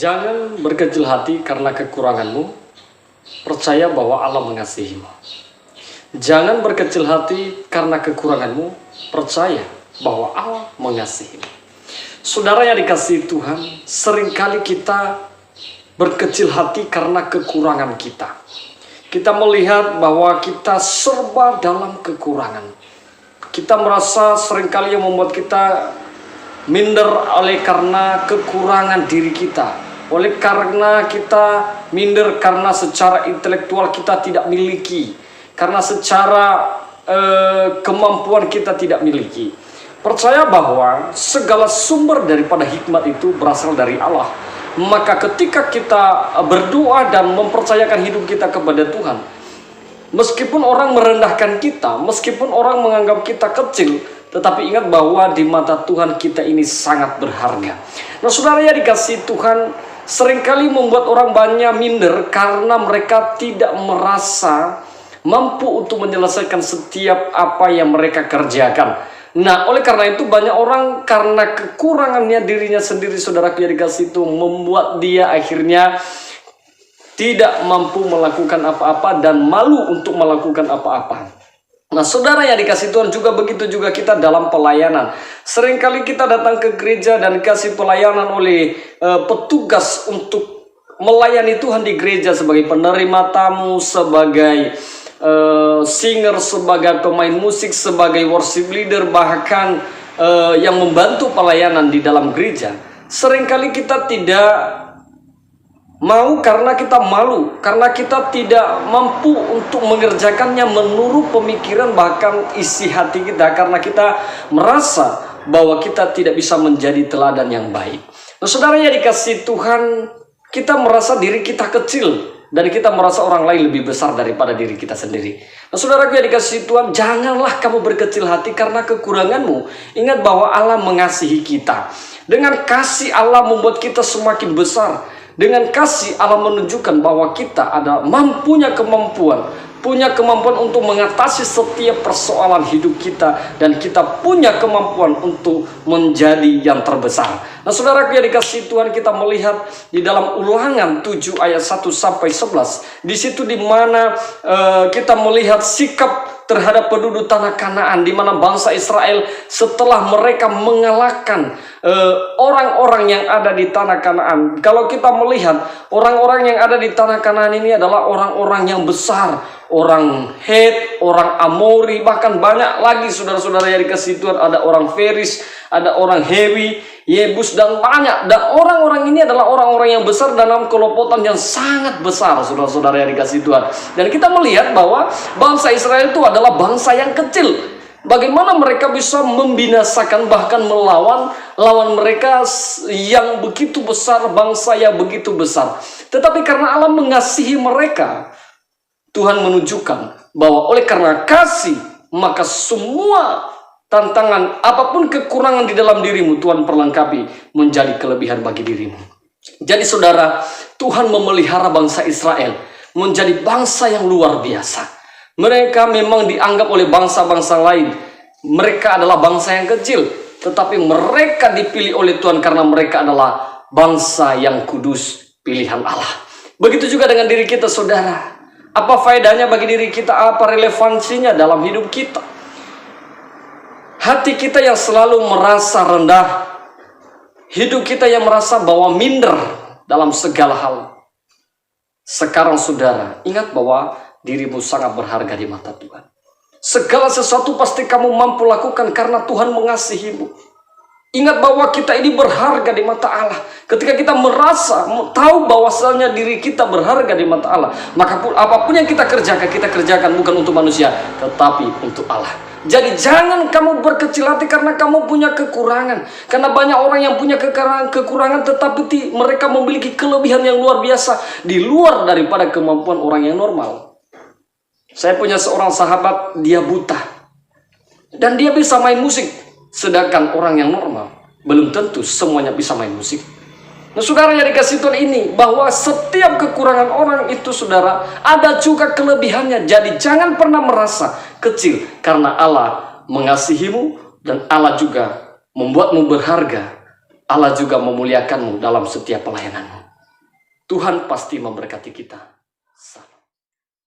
Jangan berkecil hati karena kekuranganmu, percaya bahwa Allah mengasihimu. Jangan berkecil hati karena kekuranganmu, percaya bahwa Allah mengasihimu. Saudara yang dikasihi Tuhan, seringkali kita berkecil hati karena kekurangan kita. Kita melihat bahwa kita serba dalam kekurangan. Kita merasa seringkali yang membuat kita minder oleh karena kekurangan diri kita, oleh karena kita minder karena secara intelektual kita tidak miliki, karena secara kemampuan kita tidak miliki. Percaya bahwa segala sumber daripada hikmat itu berasal dari Allah. Maka ketika kita berdoa dan mempercayakan hidup kita kepada Tuhan, meskipun orang merendahkan kita, meskipun orang menganggap kita kecil, tetapi ingat bahwa di mata Tuhan kita ini sangat berharga. Nah, saudara yang dikasihi Tuhan, seringkali membuat orang banyak minder karena mereka tidak merasa mampu untuk menyelesaikan setiap apa yang mereka kerjakan. Nah, oleh karena itu banyak orang karena kekurangannya dirinya sendiri, saudara yang dikasihi itu, membuat dia akhirnya tidak mampu melakukan apa-apa dan malu untuk melakukan apa-apa. Nah, saudara yang dikasih Tuhan, juga begitu juga kita dalam pelayanan. Seringkali kita datang ke gereja dan dikasih pelayanan oleh petugas untuk melayani Tuhan di gereja sebagai penerima tamu, sebagai singer, sebagai pemain musik, sebagai worship leader, bahkan yang membantu pelayanan di dalam gereja. Seringkali kita tidak mau karena kita malu, karena kita tidak mampu untuk mengerjakannya menurut pemikiran bahkan isi hati kita, karena kita merasa bahwa kita tidak bisa menjadi teladan yang baik. Nah, saudara yang dikasihi Tuhan, kita merasa diri kita kecil dan kita merasa orang lain lebih besar daripada diri kita sendiri. Nah, saudara yang dikasihi Tuhan, janganlah kamu berkecil hati karena kekuranganmu. Ingat bahwa Allah mengasihi kita. Dengan kasih Allah membuat kita semakin besar. Dengan kasih Allah menunjukkan bahwa kita ada punya kemampuan untuk mengatasi setiap persoalan hidup kita, dan kita punya kemampuan untuk menjadi yang terbesar. Nah, saudara yang dikasihi Tuhan, kita melihat di dalam Ulangan 7 ayat 1 sampai 11. Di situ di mana kita melihat sikap terhadap penduduk tanah Kanaan, di mana bangsa Israel setelah mereka mengalahkan orang-orang yang ada di tanah Kanaan. Kalau kita melihat orang-orang yang ada di tanah Kanaan ini adalah orang-orang yang besar, orang Het, orang Amori, bahkan banyak lagi saudara-saudara yang dikasihi Tuhan, ada orang Feris, ada orang Hewi, Yebus, dan banyak. Dan orang-orang ini adalah orang-orang yang besar dalam kelopotan yang sangat besar, saudara-saudara yang dikasihi Tuhan. Dan kita melihat bahwa bangsa Israel itu adalah bangsa yang kecil. Bagaimana mereka bisa membinasakan, bahkan melawan lawan mereka yang begitu besar, bangsa yang begitu besar. Tetapi karena Allah mengasihi mereka, Tuhan menunjukkan bahwa oleh karena kasih, maka semua tantangan, apapun kekurangan di dalam dirimu, Tuhan perlengkapi menjadi kelebihan bagi dirimu. Jadi saudara, Tuhan memelihara bangsa Israel menjadi bangsa yang luar biasa. Mereka memang dianggap oleh bangsa-bangsa lain, mereka adalah bangsa yang kecil, tetapi mereka dipilih oleh Tuhan karena mereka adalah bangsa yang kudus, pilihan Allah. Begitu juga dengan diri kita, saudara. Apa faedahnya bagi diri kita? Apa relevansinya dalam hidup kita? Hati kita yang selalu merasa rendah, hidup kita yang merasa bahwa minder dalam segala hal. Sekarang saudara, ingat bahwa dirimu sangat berharga di mata Tuhan. Segala sesuatu pasti kamu mampu lakukan karena Tuhan mengasihimu. Ingat bahwa kita ini berharga di mata Allah. Ketika kita merasa, tahu bahwasanya diri kita berharga di mata Allah, maka apapun yang kita kerjakan bukan untuk manusia, tetapi untuk Allah. Jadi jangan kamu berkecil hati karena kamu punya kekurangan. Karena banyak orang yang punya kekurangan tetapi mereka memiliki kelebihan yang luar biasa, di luar daripada kemampuan orang yang normal. Saya punya seorang sahabat, dia buta dan dia bisa main musik, sedangkan orang yang normal belum tentu semuanya bisa main musik. Nah, saudara yang dikasihi Tuhan, ini bahwa setiap kekurangan orang itu, saudara, ada juga kelebihannya. Jadi jangan pernah merasa kecil, karena Allah mengasihimu dan Allah juga membuatmu berharga. Allah juga memuliakanmu dalam setiap pelayananmu. Tuhan pasti memberkati kita. Salam.